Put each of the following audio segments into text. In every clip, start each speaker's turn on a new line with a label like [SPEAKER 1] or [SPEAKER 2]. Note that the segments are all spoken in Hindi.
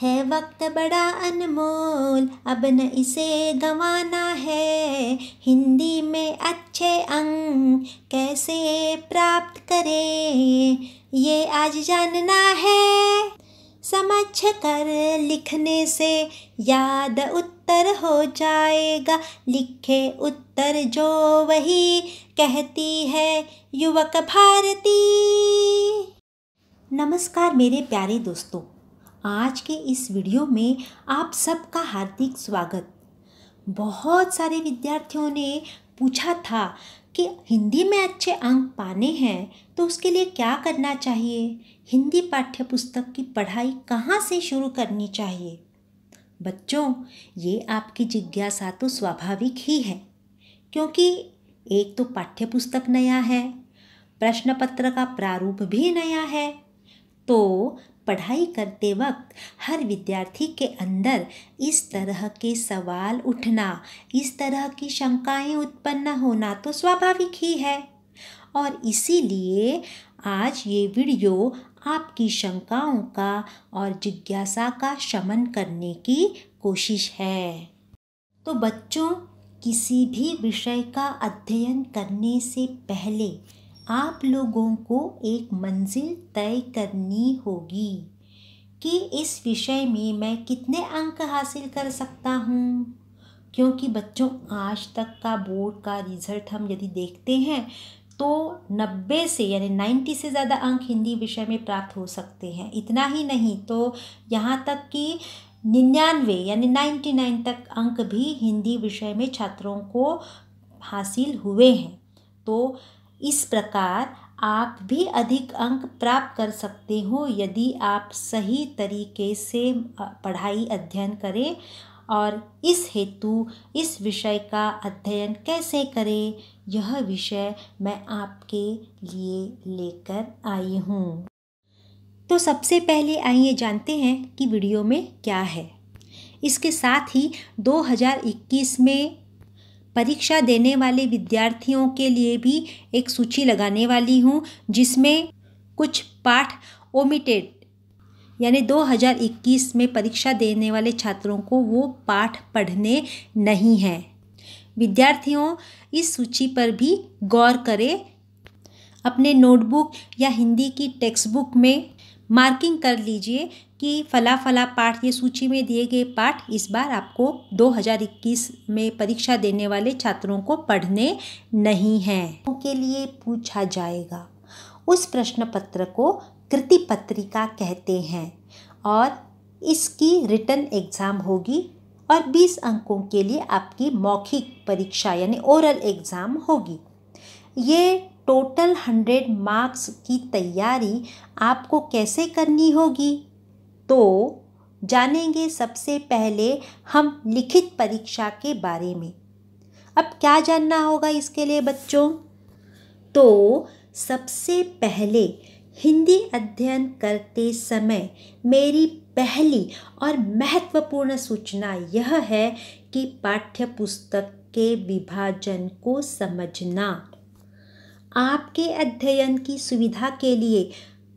[SPEAKER 1] है वक्त बड़ा अनमोल, अब न इसे गंवाना है। हिंदी में अच्छे अंक कैसे प्राप्त करें, ये आज जानना है। समझ कर लिखने से याद उत्तर हो जाएगा, लिखे उत्तर जो वही कहती है युवक भारती। नमस्कार मेरे प्यारे दोस्तों, आज के इस वीडियो में आप सबका हार्दिक स्वागत। बहुत सारे विद्यार्थियों ने पूछा था कि हिंदी में अच्छे अंक पाने हैं तो उसके लिए क्या करना चाहिए, हिंदी पाठ्य पुस्तक की पढ़ाई कहाँ से शुरू करनी चाहिए। बच्चों, ये आपकी जिज्ञासा तो स्वाभाविक ही है, क्योंकि एक तो पाठ्य पुस्तक नया है, प्रश्न पत्र का प्रारूप भी नया है। तो पढ़ाई करते वक्त हर विद्यार्थी के अंदर इस तरह के सवाल उठना, इस तरह की शंकाएं उत्पन्न होना तो स्वाभाविक ही है। और इसीलिए आज ये वीडियो आपकी शंकाओं का और जिज्ञासा का शमन करने की कोशिश है। तो बच्चों, किसी भी विषय का अध्ययन करने से पहले आप लोगों को एक मंजिल तय करनी होगी कि इस विषय में मैं कितने अंक हासिल कर सकता हूँ। क्योंकि बच्चों, आज तक का बोर्ड का रिजल्ट हम यदि देखते हैं तो 90 से यानी 90 से ज़्यादा अंक हिंदी विषय में प्राप्त हो सकते हैं। इतना ही नहीं तो यहाँ तक कि 99 यानी 99 तक अंक भी हिंदी विषय में छात्रों को हासिल हुए हैं। तो इस प्रकार आप भी अधिक अंक प्राप्त कर सकते हो यदि आप सही तरीके से पढ़ाई अध्ययन करें। और इस हेतु इस विषय का अध्ययन कैसे करें, यह विषय मैं आपके लिए लेकर आई हूँ। तो सबसे पहले आइए जानते हैं कि वीडियो में क्या है। इसके साथ ही 2021 में परीक्षा देने वाले विद्यार्थियों के लिए भी एक सूची लगाने वाली हूँ, जिसमें कुछ पाठ ओमिटेड यानी 2021 में परीक्षा देने वाले छात्रों को वो पाठ पढ़ने नहीं हैं। विद्यार्थियों, इस सूची पर भी गौर करें। अपने नोटबुक या हिंदी की टेक्स्ट बुक में मार्किंग कर लीजिए कि फला फला पाठ, ये सूची में दिए गए पाठ इस बार आपको 2021 में परीक्षा देने वाले छात्रों को पढ़ने नहीं हैं। उनके लिए पूछा जाएगा। उस प्रश्न पत्र को कृति पत्रिका कहते हैं और इसकी रिटन एग्ज़ाम होगी और 20 अंकों के लिए आपकी मौखिक परीक्षा यानी ओरल एग्ज़ाम होगी। ये टोटल 100 मार्क्स की तैयारी आपको कैसे करनी होगी, तो जानेंगे सबसे पहले हम लिखित परीक्षा के बारे में। अब क्या जानना होगा इसके लिए बच्चों? तो सबसे पहले हिंदी अध्ययन करते समय मेरी पहली और महत्वपूर्ण सूचना यह है कि पाठ्य पुस्तक के विभाजन को समझना। आपके अध्ययन की सुविधा के लिए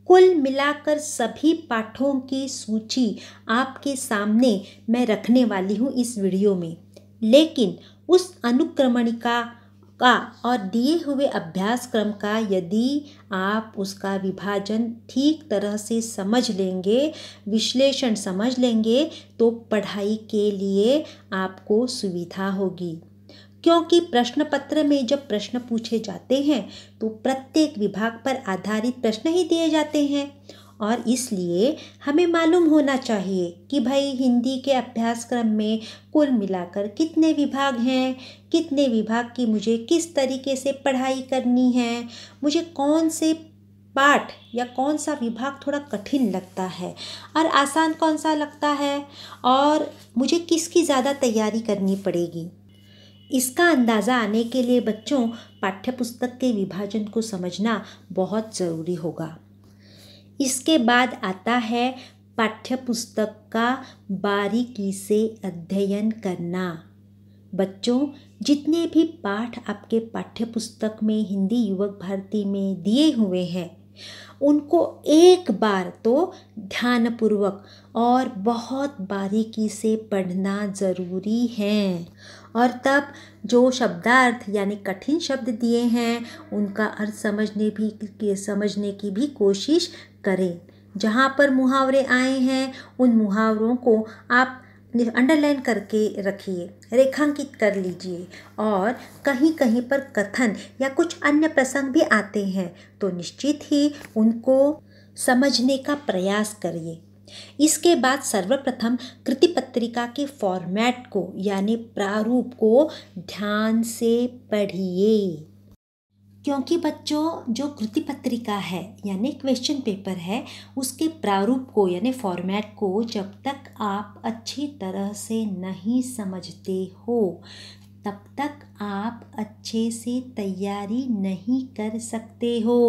[SPEAKER 1] कुल मिलाकर सभी पाठों की सूची आपके सामने मैं रखने वाली हूँ इस वीडियो में। लेकिन उस अनुक्रमणिका का और दिए हुए अभ्यास क्रम का यदि आप उसका विभाजन ठीक तरह से समझ लेंगे, विश्लेषण समझ लेंगे, तो पढ़ाई के लिए आपको सुविधा होगी। क्योंकि प्रश्न पत्र में जब प्रश्न पूछे जाते हैं तो प्रत्येक विभाग पर आधारित प्रश्न ही दिए जाते हैं और इसलिए हमें मालूम होना चाहिए कि भाई हिंदी के अभ्यासक्रम में कुल मिलाकर कितने विभाग हैं, कितने विभाग की मुझे किस तरीके से पढ़ाई करनी है, मुझे कौन से पाठ या कौन सा विभाग थोड़ा कठिन लगता है और आसान कौन सा लगता है और मुझे किसकी ज़्यादा तैयारी करनी पड़ेगी। इसका अंदाज़ा आने के लिए बच्चों पाठ्यपुस्तक के विभाजन को समझना बहुत ज़रूरी होगा। इसके बाद आता है पाठ्यपुस्तक का बारीकी से अध्ययन करना। बच्चों, जितने भी पाठ आपके पाठ्यपुस्तक में हिंदी युवक भारती में दिए हुए हैं, उनको एक बार तो ध्यानपूर्वक और बहुत बारीकी से पढ़ना ज़रूरी है। और तब जो शब्दार्थ यानी कठिन शब्द दिए हैं उनका अर्थ समझने की भी कोशिश करें। जहाँ पर मुहावरे आए हैं उन मुहावरों को आप अंडरलाइन करके रखिए, रेखांकित कर लीजिए। और कहीं कहीं पर कथन या कुछ अन्य प्रसंग भी आते हैं तो निश्चित ही उनको समझने का प्रयास करिए। इसके बाद सर्वप्रथम कृति पत्रिका के फॉर्मेट को यानी प्रारूप को ध्यान से पढ़िए, क्योंकि बच्चों जो कृति पत्रिका है यानी क्वेश्चन पेपर है उसके प्रारूप को यानी फॉर्मेट को जब तक आप अच्छी तरह से नहीं समझते हो तब तक आप अच्छे से तैयारी नहीं कर सकते हो।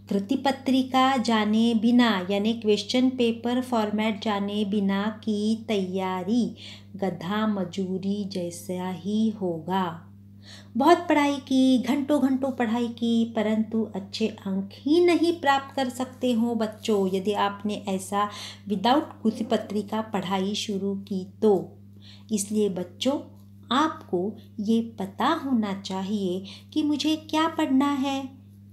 [SPEAKER 1] कृति पत्रिका जाने बिना यानी क्वेश्चन पेपर फॉर्मेट जाने बिना की तैयारी गधा मजूरी जैसा ही होगा। बहुत पढ़ाई की, घंटों घंटों पढ़ाई की, परंतु अच्छे अंक ही नहीं प्राप्त कर सकते हो बच्चों यदि आपने ऐसा विदाउट कृति पत्रिका पढ़ाई शुरू की तो। इसलिए बच्चों आपको ये पता होना चाहिए कि मुझे क्या पढ़ना है,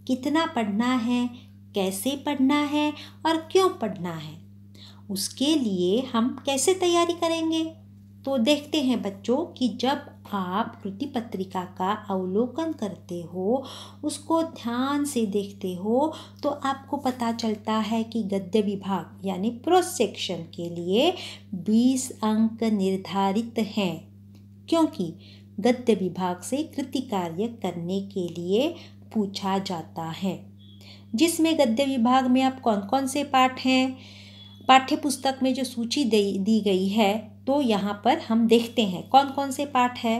[SPEAKER 1] कितना पढ़ना है, कैसे पढ़ना है और क्यों पढ़ना है। उसके लिए हम कैसे तैयारी करेंगे तो देखते हैं बच्चों कि जब आप कृति पत्रिका का अवलोकन करते हो, उसको ध्यान से देखते हो तो आपको पता चलता है कि गद्य विभाग यानी प्रोज सेक्शन के लिए 20 अंक निर्धारित हैं, क्योंकि गद्य विभाग से कृति कार्य करने के लिए पूछा जाता है। जिसमें गद्य विभाग में आप कौन कौन से पाठ हैं, पाठ्य पुस्तक में जो सूची दी गई है तो यहाँ पर हम देखते हैं कौन कौन से पाठ है।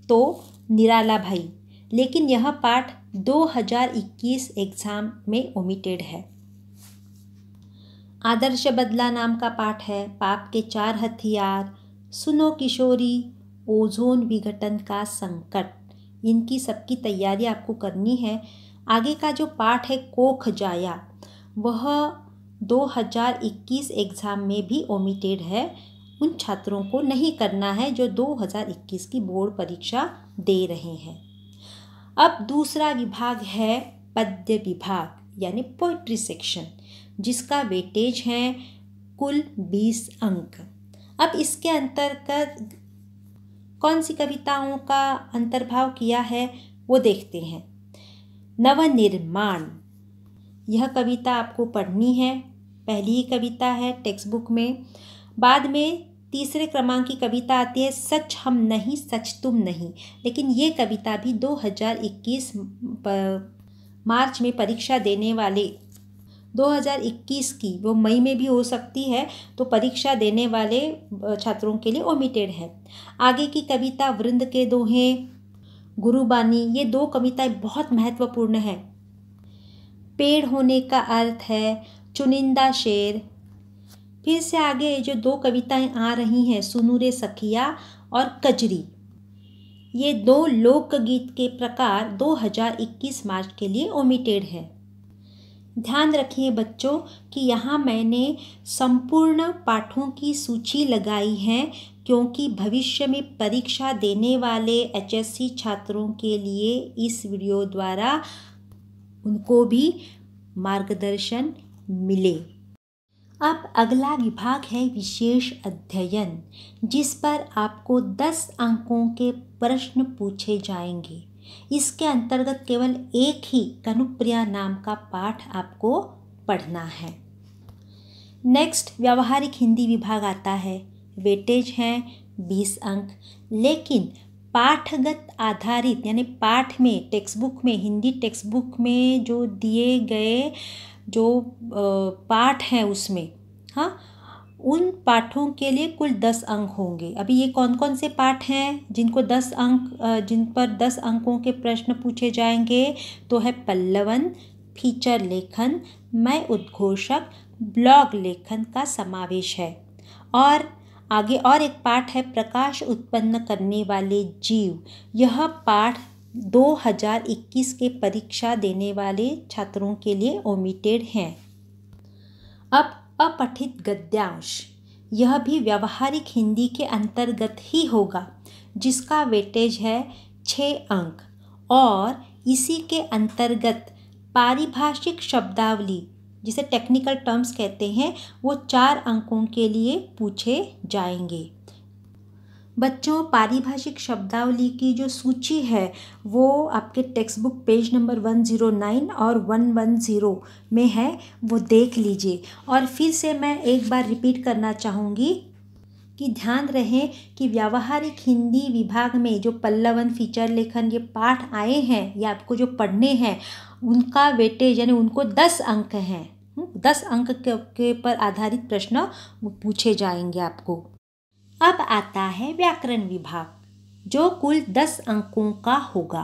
[SPEAKER 1] तो निराला भाई, लेकिन यह पाठ 2021 एग्जाम में ओमिटेड है। आदर्श बदला नाम का पाठ है, पाप के 4 हथियार, सुनो किशोरी, ओजोन विघटन का संकट। इनकी सबकी तैयारी आपको करनी है। आगे का जो पाठ है कोख जाया, वह 2021 एग्ज़ाम में भी ओमिटेड है। उन छात्रों को नहीं करना है जो 2021 की बोर्ड परीक्षा दे रहे हैं। अब दूसरा विभाग है पद्य विभाग यानी पोइट्री सेक्शन, जिसका वेटेज है कुल 20 अंक। अब इसके अंतर्गत कौन सी कविताओं का अंतर्भाव किया है वो देखते हैं। नवनिर्माण, यह कविता आपको पढ़नी है, पहली ही कविता है टेक्स्ट बुक में। बाद में तीसरे क्रमांक की कविता आती है सच हम नहीं सच तुम नहीं, लेकिन ये कविता भी 2021 मार्च में परीक्षा देने वाले 2021 की, वो मई में भी हो सकती है, तो परीक्षा देने वाले छात्रों के लिए ओमिटेड है। आगे की कविता वृंद के दोहे, गुरुबानी, ये 2 कविताएं बहुत महत्वपूर्ण है। पेड़ होने का अर्थ है, चुनिंदा शेर। फिर से आगे जो 2 कविताएं आ रही हैं सुनू रे सखिया और कजरी, ये 2 लोकगीत के प्रकार 2021 मार्च के लिए ओमिटेड है। ध्यान रखिए बच्चों कि यहाँ मैंने संपूर्ण पाठों की सूची लगाई है, क्योंकि भविष्य में परीक्षा देने वाले HSC छात्रों के लिए इस वीडियो द्वारा उनको भी मार्गदर्शन मिले। अब अगला विभाग है विशेष अध्ययन, जिस पर आपको 10 अंकों के प्रश्न पूछे जाएंगे। इसके अंतर्गत केवल एक ही कनुप्रिया नाम का पाठ आपको पढ़ना है। नेक्स्ट व्यावहारिक हिंदी विभाग आता है, वेटेज है 20 अंक, लेकिन पाठगत आधारित यानी पाठ में टेक्स्ट बुक में, हिंदी टेक्स्ट बुक में जो दिए गए जो पाठ हैं उसमें, हाँ, उन पाठों के लिए कुल 10 अंक होंगे। अभी ये कौन कौन से पाठ हैं जिनको 10 अंक जिन पर 10 अंकों के प्रश्न पूछे जाएंगे, तो है पल्लवन, फीचर लेखन, मैं उद्घोषक, ब्लॉग लेखन का समावेश है। और आगे और एक पाठ है प्रकाश उत्पन्न करने वाले जीव। यह पाठ 2021 के देने वाले छात्रों के लिए ओमिटेड हैं। अब अपठित गद्यांश, यह भी व्यावहारिक हिंदी के अंतर्गत ही होगा, जिसका वेटेज है 6 अंक, और इसी के अंतर्गत पारिभाषिक शब्दावली, जिसे टेक्निकल टर्म्स कहते हैं, वो 4 अंकों के लिए पूछे जाएंगे। बच्चों, पारिभाषिक शब्दावली की जो सूची है वो आपके टेक्स्ट बुक पेज नंबर 109 और 110 में है, वो देख लीजिए। और फिर से मैं एक बार रिपीट करना चाहूँगी कि ध्यान रहे कि व्यावहारिक हिंदी विभाग में जो पल्लवन, फीचर लेखन, ये पाठ आए हैं या आपको जो पढ़ने हैं, उनका वेटेज यानी उनको 10 अंक हैं। 10 अंक के पर आधारित प्रश्न पूछे जाएंगे आपको। अब आता है व्याकरण विभाग, जो कुल 10 अंकों का होगा।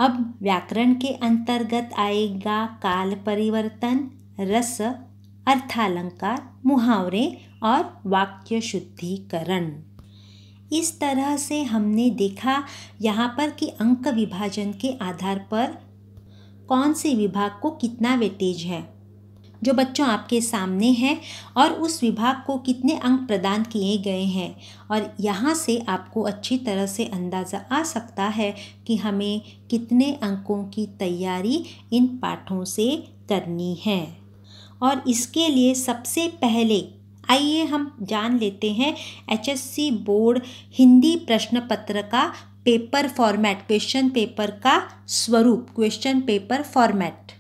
[SPEAKER 1] अब व्याकरण के अंतर्गत आएगा काल परिवर्तन, रस, अर्थालंकार, मुहावरे और वाक्य शुद्धिकरण। इस तरह से हमने देखा यहाँ पर कि अंक विभाजन के आधार पर कौन से विभाग को कितना वेटेज है, जो बच्चों आपके सामने है, और उस विभाग को कितने अंक प्रदान किए गए हैं। और यहाँ से आपको अच्छी तरह से अंदाज़ा आ सकता है कि हमें कितने अंकों की तैयारी इन पाठों से करनी है। और इसके लिए सबसे पहले आइए हम जान लेते हैं HSC बोर्ड हिंदी प्रश्न पत्र का पेपर फॉर्मेट, क्वेश्चन पेपर का स्वरूप, क्वेश्चन पेपर फॉर्मेट।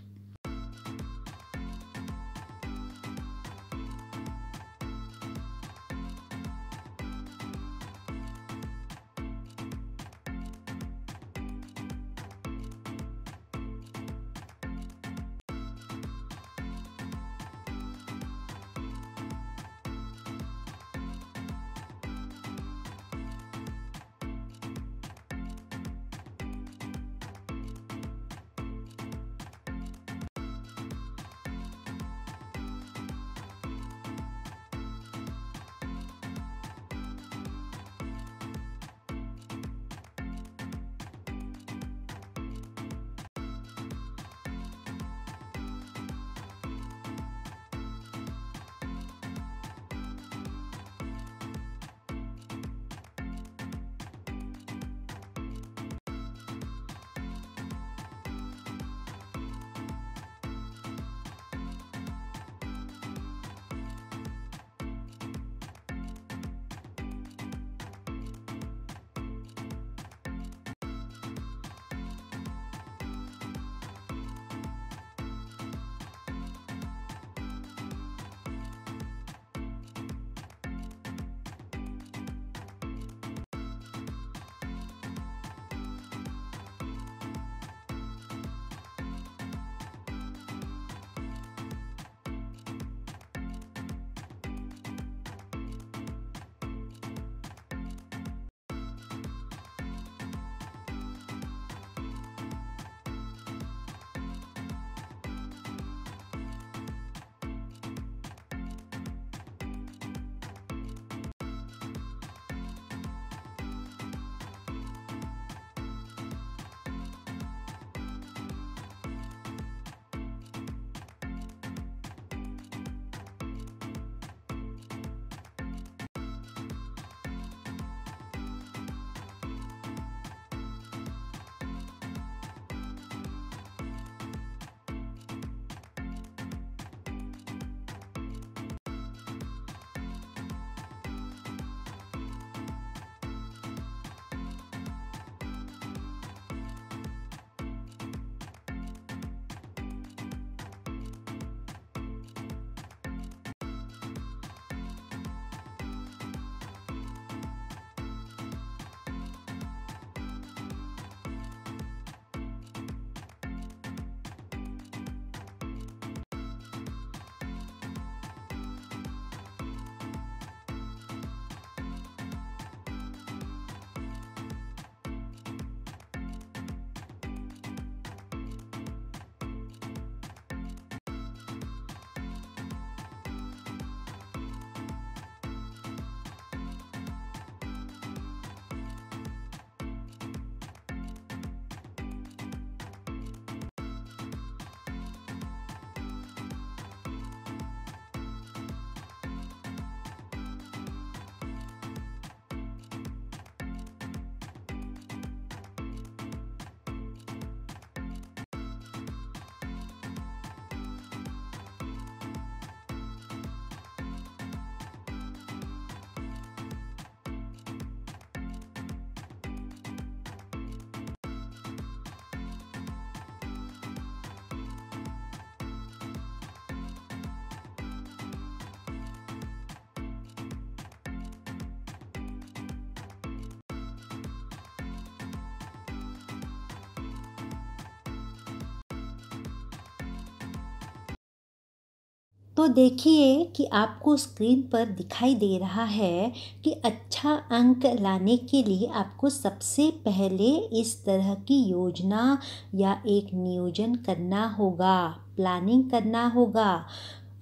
[SPEAKER 1] तो देखिए कि आपको स्क्रीन पर दिखाई दे रहा है कि अच्छा अंक लाने के लिए आपको सबसे पहले इस तरह की योजना या एक नियोजन करना होगा, प्लानिंग करना होगा।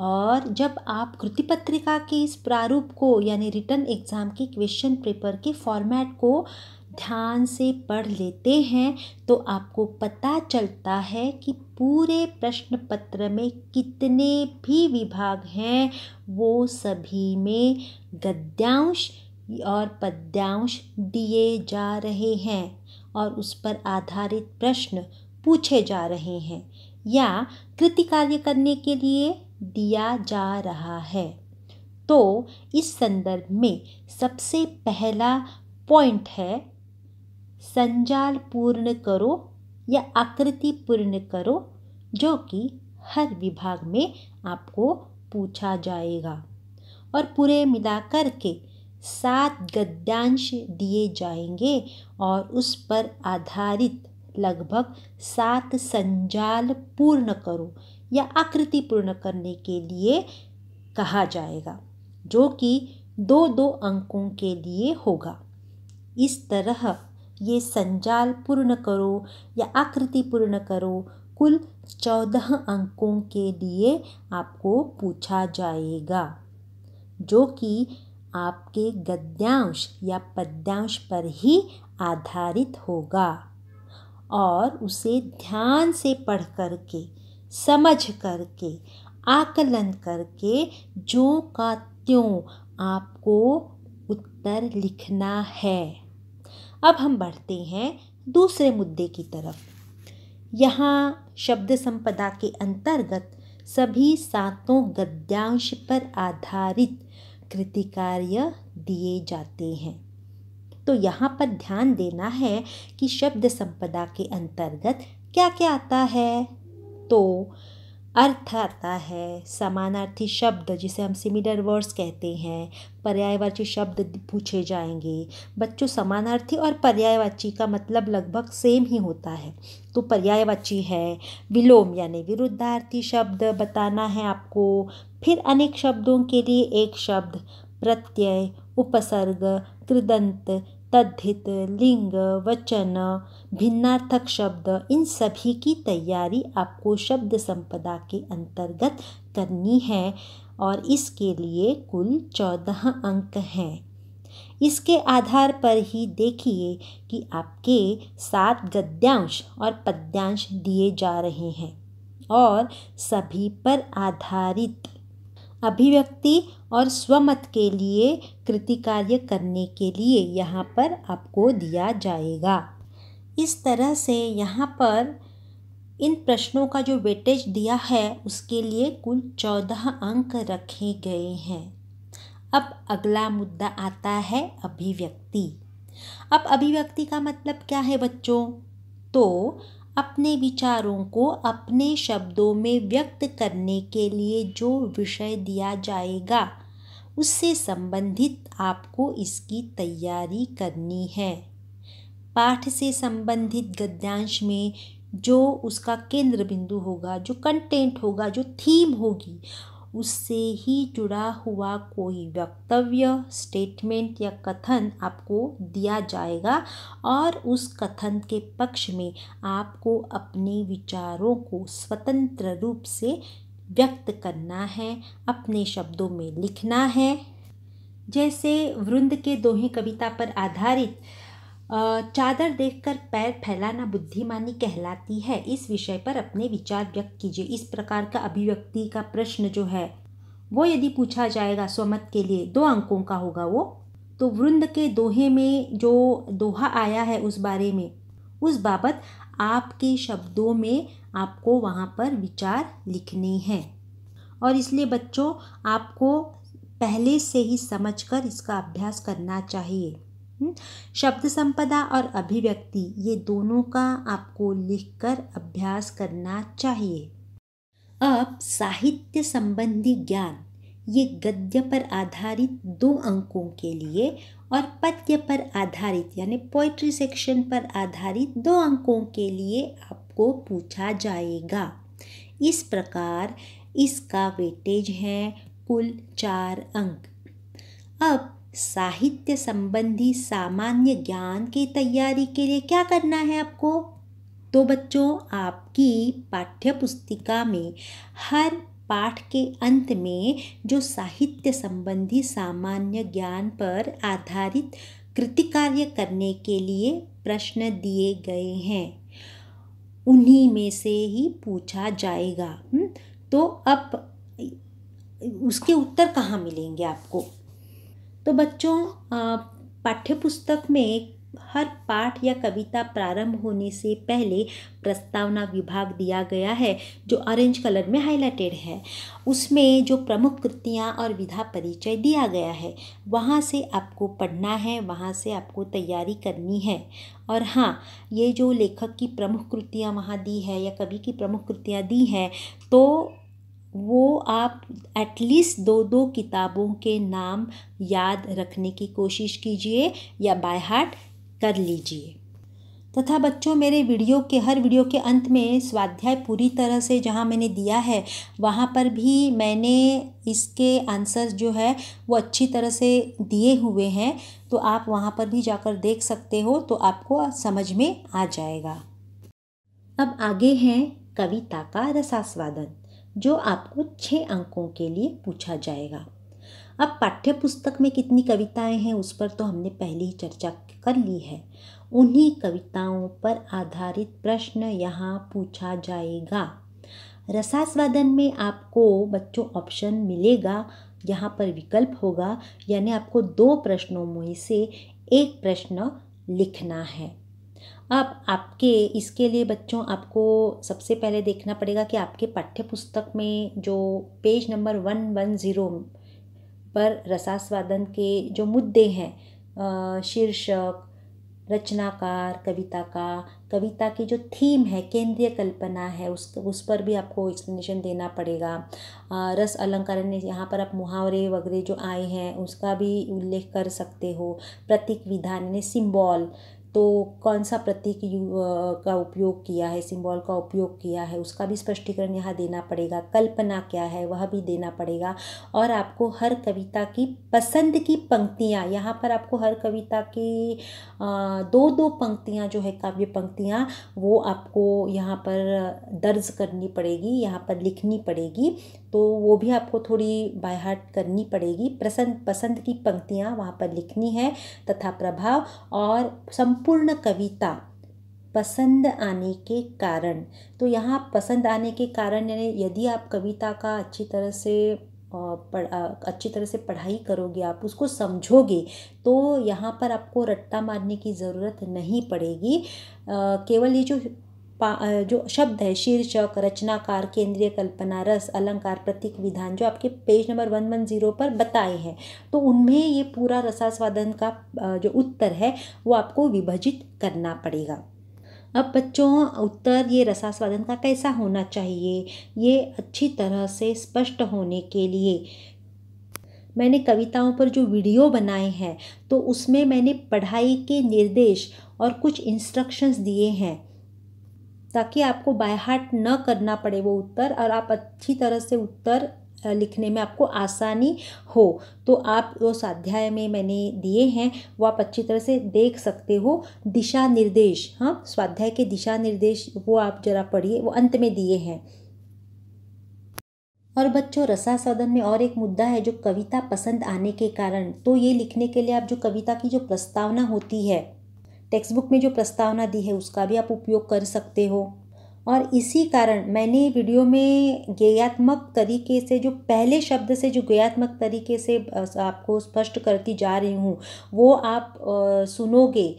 [SPEAKER 1] और जब आप कृति पत्रिका के इस प्रारूप को यानी रिटन एग्ज़ाम के क्वेश्चन पेपर के फॉर्मेट को ध्यान से पढ़ लेते हैं तो आपको पता चलता है कि पूरे प्रश्न पत्र में कितने भी विभाग हैं, वो सभी में गद्यांश और पद्यांश दिए जा रहे हैं और उस पर आधारित प्रश्न पूछे जा रहे हैं या कृति कार्य करने के लिए दिया जा रहा है। तो इस संदर्भ में सबसे पहला पॉइंट है संजाल पूर्ण करो या आकृति पूर्ण करो, जो कि हर विभाग में आपको पूछा जाएगा और पूरे मिलाकर के 7 गद्यांश दिए जाएंगे और उस पर आधारित लगभग 7 संजाल पूर्ण करो या आकृति पूर्ण करने के लिए कहा जाएगा, जो कि 2-2 अंकों के लिए होगा। इस तरह ये संजाल पूर्ण करो या आकृति पूर्ण करो कुल 14 अंकों के लिए आपको पूछा जाएगा, जो कि आपके गद्यांश या पद्यांश पर ही आधारित होगा और उसे ध्यान से पढ़ करके, समझ करके, आकलन करके ज्यों का त्यों आपको उत्तर लिखना है। अब हम बढ़ते हैं दूसरे मुद्दे की तरफ। यहाँ शब्द संपदा के अंतर्गत सभी 7 गद्यांश पर आधारित कृति कार्य दिए जाते हैं। तो यहाँ पर ध्यान देना है कि शब्द संपदा के अंतर्गत क्या क्या आता है। तो अर्थ आता है, समानार्थी शब्द जिसे हम सिमिलर वर्ड्स कहते हैं, पर्यायवाची शब्द पूछे जाएंगे। बच्चों, समानार्थी और पर्यायवाची का मतलब लगभग सेम ही होता है। तो पर्यायवाची है, विलोम यानी विरुद्धार्थी शब्द बताना है आपको। फिर अनेक शब्दों के लिए एक शब्द, प्रत्यय, उपसर्ग, कृदंत, तद्धित, लिंग, वचन, भिन्नार्थक शब्द, इन सभी की तैयारी आपको शब्द संपदा के अंतर्गत करनी है और इसके लिए कुल 14 अंक हैं। इसके आधार पर ही देखिए कि आपके 7 गद्यांश और पद्यांश दिए जा रहे हैं और सभी पर आधारित अभिव्यक्ति और स्वमत के लिए कृति कार्य करने के लिए यहाँ पर आपको दिया जाएगा। इस तरह से यहाँ पर इन प्रश्नों का जो वेटेज दिया है उसके लिए कुल 14 अंक रखे गए हैं। अब अगला मुद्दा आता है अभिव्यक्ति। अब अभिव्यक्ति का मतलब क्या है बच्चों? तो अपने विचारों को अपने शब्दों में व्यक्त करने के लिए जो विषय दिया जाएगा उससे संबंधित आपको इसकी तैयारी करनी है। पाठ से संबंधित गद्यांश में जो उसका केंद्र बिंदु होगा, जो कंटेंट होगा, जो थीम होगी, उससे ही जुड़ा हुआ कोई वक्तव्य, स्टेटमेंट या कथन आपको दिया जाएगा और उस कथन के पक्ष में आपको अपने विचारों को स्वतंत्र रूप से व्यक्त करना है, अपने शब्दों में लिखना है। जैसे वृंद के दोहे कविता पर आधारित चादर देखकर पैर फैलाना बुद्धिमानी कहलाती है, इस विषय पर अपने विचार व्यक्त कीजिए। इस प्रकार का अभिव्यक्ति का प्रश्न जो है वो यदि पूछा जाएगा स्वमत के लिए 2 अंकों का होगा वो। तो वृंद के दोहे में जो दोहा आया है उस बारे में, उस बाबत आपके शब्दों में आपको वहाँ पर विचार लिखने हैं और इसलिए बच्चों आपको पहले से ही समझकर इसका अभ्यास करना चाहिए। शब्द संपदा और अभिव्यक्ति ये दोनों का आपको लिखकर अभ्यास करना चाहिए। अब साहित्य संबंधी ज्ञान, ये गद्य पर आधारित 2 अंकों के लिए और पद्य पर आधारित यानी पोइट्री सेक्शन पर आधारित 2 अंकों के लिए आपको पूछा जाएगा। इस प्रकार इसका वेटेज है कुल 4 अंक। अब साहित्य संबंधी सामान्य ज्ञान की तैयारी के लिए क्या करना है आपको? तो बच्चों, आपकी पाठ्य पुस्तिका में हर पाठ के अंत में जो साहित्य संबंधी सामान्य ज्ञान पर आधारित कृति कार्य करने के लिए प्रश्न दिए गए हैं, उन्हीं में से ही पूछा जाएगा। तो अब उसके उत्तर कहाँ मिलेंगे आपको? तो बच्चों, पाठ्यपुस्तक में हर पाठ या कविता प्रारंभ होने से पहले प्रस्तावना विभाग दिया गया है, जो ऑरेंज कलर में हाइलाइटेड है। उसमें जो प्रमुख कृतियाँ और विधा परिचय दिया गया है, वहाँ से आपको पढ़ना है, वहाँ से आपको तैयारी करनी है। और हाँ, ये जो लेखक की प्रमुख कृतियाँ वहाँ दी है या कवि की प्रमुख कृतियाँ दी हैं, तो वो आप एटलीस्ट 2-2 किताबों के नाम याद रखने की कोशिश कीजिए या बाय हार्ट कर लीजिए। तथा बच्चों, मेरे हर वीडियो के अंत में स्वाध्याय पूरी तरह से जहाँ मैंने दिया है, वहाँ पर भी मैंने इसके आंसर्स जो है वो अच्छी तरह से दिए हुए हैं, तो आप वहाँ पर भी जाकर देख सकते हो, तो आपको समझ में आ जाएगा। अब आगे है कविता का रसास्वादन, जो आपको 6 अंकों के लिए पूछा जाएगा। अब पाठ्य पुस्तक में कितनी कविताएं हैं उस पर तो हमने पहले ही चर्चा कर ली है। उन्हीं कविताओं पर आधारित प्रश्न यहाँ पूछा जाएगा। रसास्वादन में आपको बच्चों ऑप्शन मिलेगा, यहाँ पर विकल्प होगा, यानी आपको 2 प्रश्नों में से 1 प्रश्न लिखना है। अब आपके इसके लिए बच्चों आपको सबसे पहले देखना पड़ेगा कि आपके पाठ्य पुस्तक में जो पेज नंबर 110 पर रसास्वादन के जो मुद्दे हैं, शीर्षक, रचनाकार कविता का, कविता की जो थीम है, केंद्रीय कल्पना है, उस पर भी आपको एक्सप्लेनेशन देना पड़ेगा। रस अलंकार ने यहाँ पर आप मुहावरे वगैरह जो आए हैं उसका भी उल्लेख कर सकते हो। प्रतीक विधान ने सिंबल, तो कौन सा प्रतीक का उपयोग किया है, सिंबल का उपयोग किया है, उसका भी स्पष्टीकरण यहाँ देना पड़ेगा। कल्पना क्या है वह भी देना पड़ेगा। और आपको हर कविता की पसंद की पंक्तियाँ, यहाँ पर आपको हर कविता की 2-2 पंक्तियाँ जो है, काव्य पंक्तियाँ, वो आपको यहाँ पर दर्ज करनी पड़ेगी, यहाँ पर लिखनी पड़ेगी। तो वो भी आपको थोड़ी बाय हार्ट करनी पड़ेगी। पसंद की पंक्तियाँ वहाँ पर लिखनी है, तथा प्रभाव और संपूर्ण कविता पसंद आने के कारण। तो यहाँ पसंद आने के कारण यानी यदि आप कविता का अच्छी तरह से पढ़ाई करोगे, आप उसको समझोगे, तो यहाँ पर आपको रट्टा मारने की ज़रूरत नहीं पड़ेगी। केवल ये जो शब्द है, शीर्षक, रचनाकार, केंद्रीय कल्पना, रस अलंकार, प्रतीक विधान, जो आपके पेज नंबर 110 पर बताए हैं, तो उनमें ये पूरा रसास्वादन का जो उत्तर है वो आपको विभाजित करना पड़ेगा। अब बच्चों, उत्तर ये रसास्वादन का कैसा होना चाहिए, ये अच्छी तरह से स्पष्ट होने के लिए मैंने कविताओं पर जो वीडियो बनाए हैं, तो उसमें मैंने पढ़ाई के निर्देश और कुछ इंस्ट्रक्शंस दिए हैं, ताकि आपको बाय हार्ट न करना पड़े वो उत्तर, और आप अच्छी तरह से उत्तर लिखने में आपको आसानी हो। तो आप वो स्वाध्याय में मैंने दिए हैं, वो आप अच्छी तरह से देख सकते हो। दिशा निर्देश, हाँ, स्वाध्याय के दिशा निर्देश वो आप जरा पढ़िए, वो अंत में दिए हैं। और बच्चों, रसास्वादन में और एक मुद्दा है, जो कविता पसंद आने के कारण। तो ये लिखने के लिए आप जो कविता की जो प्रस्तावना होती है, टेक्स्ट बुक में जो प्रस्तावना दी है, उसका भी आप उपयोग कर सकते हो। और इसी कारण मैंने वीडियो में गेयात्मक तरीके से, जो पहले शब्द से जो गेयात्मक तरीके से आपको स्पष्ट करती जा रही हूँ, वो आप सुनोगे,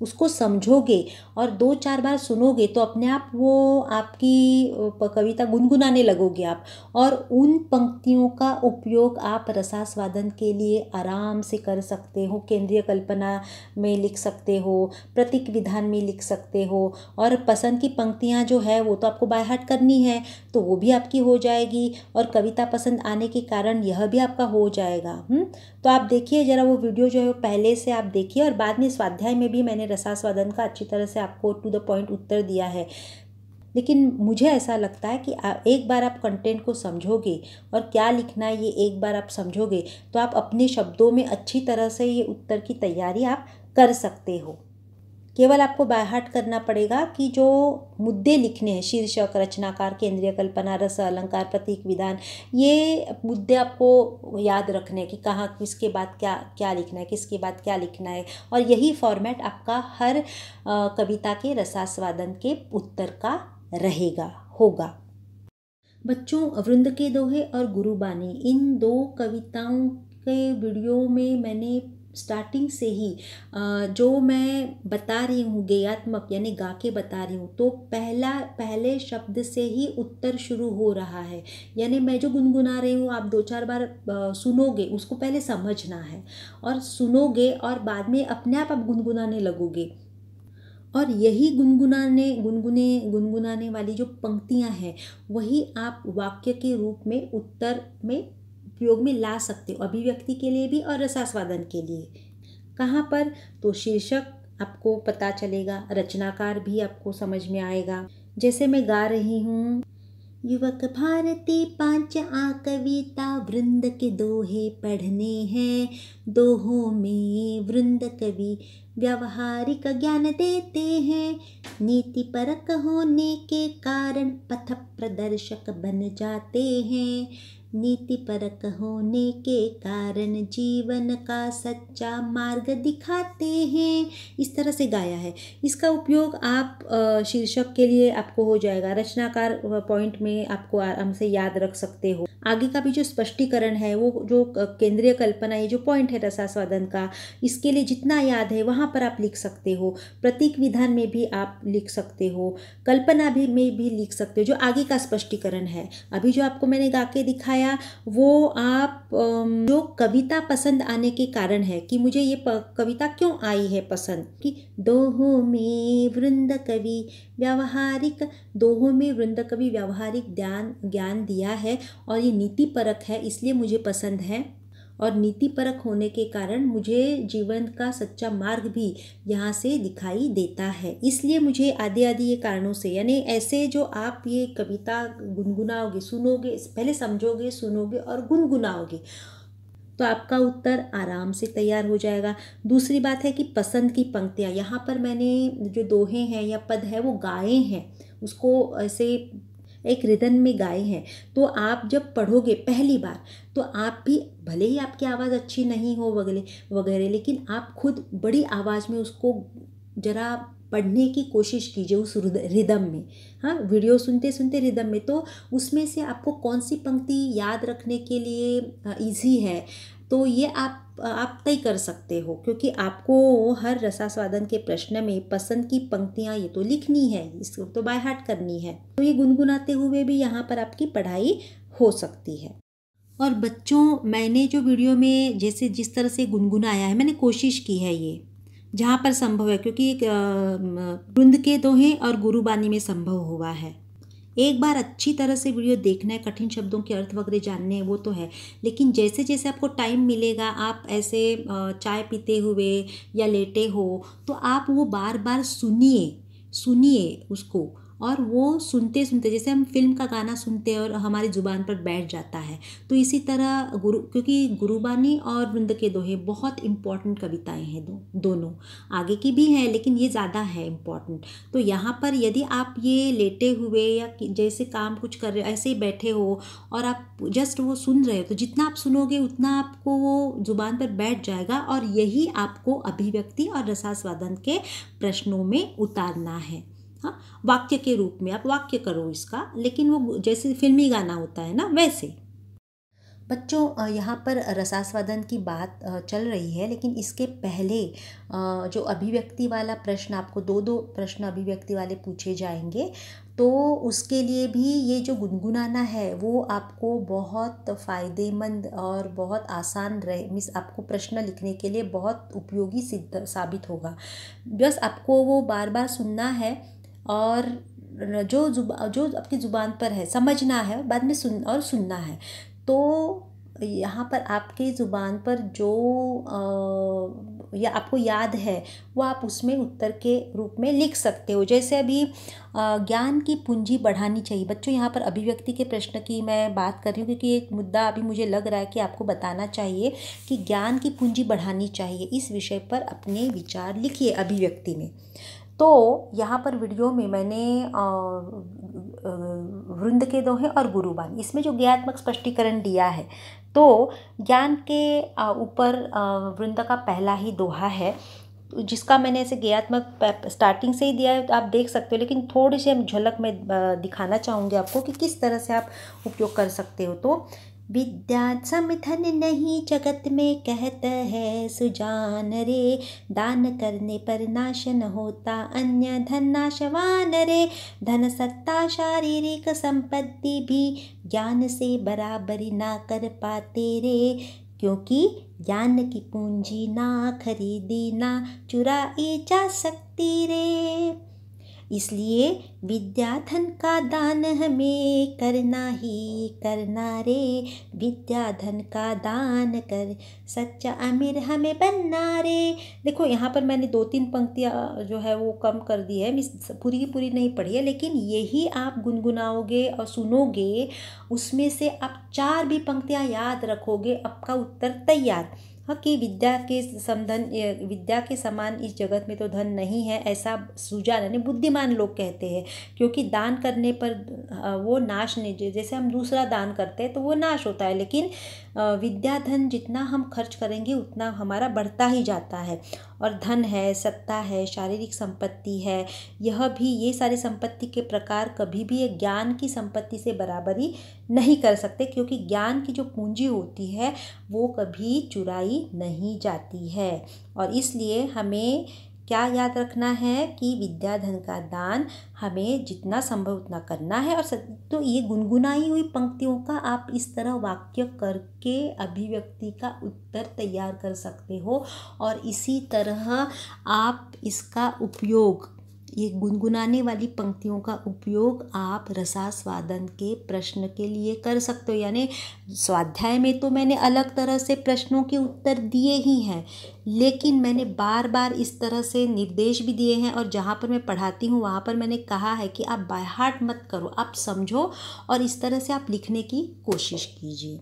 [SPEAKER 1] उसको समझोगे और 2-4 बार सुनोगे, तो अपने आप वो आपकी कविता गुनगुनाने लगोगे आप। और उन पंक्तियों का उपयोग आप रसास्वादन के लिए आराम से कर सकते हो। केंद्रीय कल्पना में लिख सकते हो, प्रतीक विधान में लिख सकते हो, और पसंद की पंक्तियाँ जो है वो तो आपको बाय हार्ट करनी है, तो वो भी आपकी हो जाएगी। और कविता पसंद आने के कारण यह भी आपका हो जाएगा। तो आप देखिए ज़रा वो वीडियो जो है वो पहले से आप देखिए, और बाद में स्वाध्याय में भी मैंने रसास्वादन का अच्छी तरह से आपको टू द पॉइंट उत्तर दिया है। लेकिन मुझे ऐसा लगता है कि एक बार आप कंटेंट को समझोगे और क्या लिखना है ये एक बार आप समझोगे तो आप अपने शब्दों में अच्छी तरह से ये उत्तर की तैयारी आप कर सकते हो। केवल आपको बाय हार्ट करना पड़ेगा कि जो मुद्दे लिखने हैं, शीर्षक, रचनाकार, केंद्रीय कल्पना, रस, अलंकार, प्रतीक, विधान, ये मुद्दे आपको याद रखने हैं कि कहाँ किसके बाद क्या क्या लिखना है, किसके बाद क्या लिखना है। और यही फॉर्मेट आपका हर कविता के रसास्वादन के उत्तर का रहेगा होगा। बच्चों, वृंद के दोहे और गुरुबानी, इन दो कविताओं के वीडियो में मैंने स्टार्टिंग से ही जो मैं बता रही हूँ गेयात्मक यानी गा के बता रही हूँ, तो पहले शब्द से ही उत्तर शुरू हो रहा है। यानी मैं जो गुनगुना रही हूँ आप 2-4 बार सुनोगे, उसको पहले समझना है और सुनोगे और बाद में अपने आप गुनगुनाने लगोगे। और यही गुनगुनाने वाली जो पंक्तियां हैं वही आप वाक्य के रूप में उत्तर में उपयोग में ला सकते हो, अभिव्यक्ति के लिए भी और रसास्वादन के लिए। कहाँ पर? तो शीर्षक आपको पता चलेगा, रचनाकार भी आपको समझ में आएगा। जैसे मैं गा रही हूँ, युवक भारती 5 कविता वृंद के दोहे पढ़ने हैं, दोहों में वृंद कवि व्यावहारिक ज्ञान देते हैं, नीति परक होने के कारण पथ प्रदर्शक बन जाते हैं, नीति परक होने के कारण जीवन का सच्चा मार्ग दिखाते हैं। इस तरह से गाया है। इसका उपयोग आप शीर्षक के लिए आपको हो जाएगा, रचनाकार पॉइंट में आपको आराम से याद रख सकते हो। आगे का भी जो स्पष्टीकरण है, वो जो केंद्रीय कल्पना, ये जो पॉइंट है रसास्वादन का, इसके लिए जितना याद है वहाँ पर आप लिख सकते हो। प्रतीक विधान में भी आप लिख सकते हो, कल्पना भी में भी लिख सकते हो, जो आगे का स्पष्टीकरण है। अभी जो आपको मैंने गा के दिखाया वो आप जो कविता पसंद आने के कारण है कि मुझे ये कविता क्यों आई है पसंद, कि दोहों में वृंद कवि व्यावहारिक, दोहों में वृंद कवि व्यावहारिक ज्ञान दिया है और ये नीति परक है, इसलिए मुझे पसंद है। और नीति परक होने के कारण मुझे जीवन का सच्चा मार्ग भी यहाँ से दिखाई देता है, इसलिए मुझे आदि ये कारणों से, यानी ऐसे जो आप ये कविता गुनगुनाओगे, सुनोगे, पहले समझोगे, सुनोगे और गुनगुनाओगे तो आपका उत्तर आराम से तैयार हो जाएगा। दूसरी बात है कि पसंद की पंक्तियाँ, यहाँ पर मैंने जो दोहे हैं या पद है वो गाए हैं, उसको ऐसे एक रिदम में गाए हैं। तो आप जब पढ़ोगे पहली बार तो आप भी, भले ही आपकी आवाज़ अच्छी नहीं हो वगैरह, लेकिन आप खुद बड़ी आवाज़ में उसको जरा पढ़ने की कोशिश कीजिए उस रिदम में। हाँ, वीडियो सुनते सुनते रिदम में, तो उसमें से आपको कौन सी पंक्ति याद रखने के लिए ईजी है, तो ये आप तय कर सकते हो, क्योंकि आपको हर रसास्वादन के प्रश्न में पसंद की पंक्तियाँ ये तो लिखनी है, इसको तो बाय हार्ट करनी है। तो ये गुनगुनाते हुए भी यहाँ पर आपकी पढ़ाई हो सकती है। और बच्चों, मैंने जो वीडियो में जैसे जिस तरह से गुनगुनाया है, मैंने कोशिश की है ये जहाँ पर संभव है, क्योंकि वृंद के दोहे और गुरुबानी में संभव हुआ है। एक बार अच्छी तरह से वीडियो देखना है, कठिन शब्दों के अर्थ वगैरह जानने हैं वो तो है, लेकिन जैसे जैसे आपको टाइम मिलेगा, आप ऐसे चाय पीते हुए या लेटे हो तो आप वो बार बार सुनिए उसको, और वो सुनते सुनते जैसे हम फिल्म का गाना सुनते हैं और हमारी ज़ुबान पर बैठ जाता है, तो इसी तरह क्योंकि गुरुबानी और वृंद के दोहे बहुत इम्पॉर्टेंट कविताएं हैं, दोनों आगे की भी हैं लेकिन ये ज़्यादा है इम्पॉर्टेंट। तो यहाँ पर यदि आप ये लेटे हुए या जैसे काम कुछ कर रहे हो, ऐसे ही बैठे हो और आप जस्ट वो सुन रहे हो, तो जितना आप सुनोगे उतना आपको वो ज़ुबान पर बैठ जाएगा, और यही आपको अभिव्यक्ति और रसास्वादन के प्रश्नों में उतारना है। हाँ, वाक्य के रूप में आप वाक्य करो इसका, लेकिन वो जैसे फिल्मी गाना होता है ना वैसे। बच्चों, यहाँ पर रसास्वादन की बात चल रही है, लेकिन इसके पहले जो अभिव्यक्ति वाला प्रश्न, आपको दो प्रश्न अभिव्यक्ति वाले पूछे जाएंगे, तो उसके लिए भी ये जो गुनगुनाना है वो आपको बहुत फ़ायदेमंद और बहुत आसान आपको प्रश्न लिखने के लिए बहुत उपयोगी साबित होगा। बस आपको वो बार बार सुनना है और जो आपकी ज़ुबान पर है समझना है, बाद में सुनना है। तो यहाँ पर आपके ज़ुबान पर जो या आपको याद है वो आप उसमें उत्तर के रूप में लिख सकते हो। जैसे अभी ज्ञान की पूंजी बढ़ानी चाहिए। बच्चों, यहाँ पर अभिव्यक्ति के प्रश्न की मैं बात कर रही हूँ क्योंकि एक मुद्दा अभी मुझे लग रहा है कि आपको बताना चाहिए कि ज्ञान की पूंजी बढ़ानी चाहिए। इस विषय पर अपने विचार लिखिए अभिव्यक्ति में। तो यहाँ पर वीडियो में मैंने वृंद के दोहे और गुरुबानी, इसमें जो ज्ञानात्मक स्पष्टीकरण दिया है, तो ज्ञान के ऊपर वृंद का पहला ही दोहा है जिसका मैंने ऐसे ज्ञानात्मक स्टार्टिंग से ही दिया है, तो आप देख सकते हो, लेकिन थोड़ी सी हम झलक में दिखाना चाहूँगी आपको कि किस तरह से आप उपयोग कर सकते हो। तो विद्या सम धन नहीं जगत में कहत है सुजान रे, दान करने पर नाश न होता अन्य धन नाशवान रे, धन सत्ता शारीरिक संपत्ति भी ज्ञान से बराबरी ना कर पाते रे, क्योंकि ज्ञान की पूंजी ना खरीदी ना चुराई जा सकती रे। इसलिए विद्या धन का दान हमें करना ही करना रे, विद्या धन का दान कर सच्चा अमीर हमें बनना रे। देखो, यहाँ पर मैंने 2-3 पंक्तियाँ जो है वो कम कर दी है, पूरी की पूरी नहीं पढ़ी है, लेकिन यही आप गुनगुनाओगे और सुनोगे, उसमें से आप 4 भी पंक्तियाँ याद रखोगे, आपका उत्तर तैयार। हाँ, कि विद्या के समान इस जगत में तो धन नहीं है, ऐसा सुजान यानी बुद्धिमान लोग कहते हैं, क्योंकि दान करने पर वो नाश नहीं, जैसे हम दूसरा दान करते हैं तो वो नाश होता है, लेकिन विद्या धन जितना हम खर्च करेंगे उतना हमारा बढ़ता ही जाता है। और धन है, सत्ता है, शारीरिक संपत्ति है, ये सारी संपत्ति के प्रकार कभी भी एक ज्ञान की संपत्ति से बराबरी नहीं कर सकते, क्योंकि ज्ञान की जो पूंजी होती है वो कभी चुराई नहीं जाती है। और इसलिए हमें क्या याद रखना है कि विद्या धन का दान हमें जितना संभव उतना करना है। और तो ये गुनगुनाई हुई पंक्तियों का आप इस तरह वाक्य करके अभिव्यक्ति का उत्तर तैयार कर सकते हो, और इसी तरह आप इसका उपयोग, ये गुनगुनाने वाली पंक्तियों का उपयोग आप रसास्वादन के प्रश्न के लिए कर सकते हो। यानी स्वाध्याय में तो मैंने अलग तरह से प्रश्नों के उत्तर दिए ही हैं, लेकिन मैंने बार बार इस तरह से निर्देश भी दिए हैं, और जहाँ पर मैं पढ़ाती हूँ वहाँ पर मैंने कहा है कि आप बाय हार्ट मत करो, आप समझो और इस तरह से आप लिखने की कोशिश कीजिए।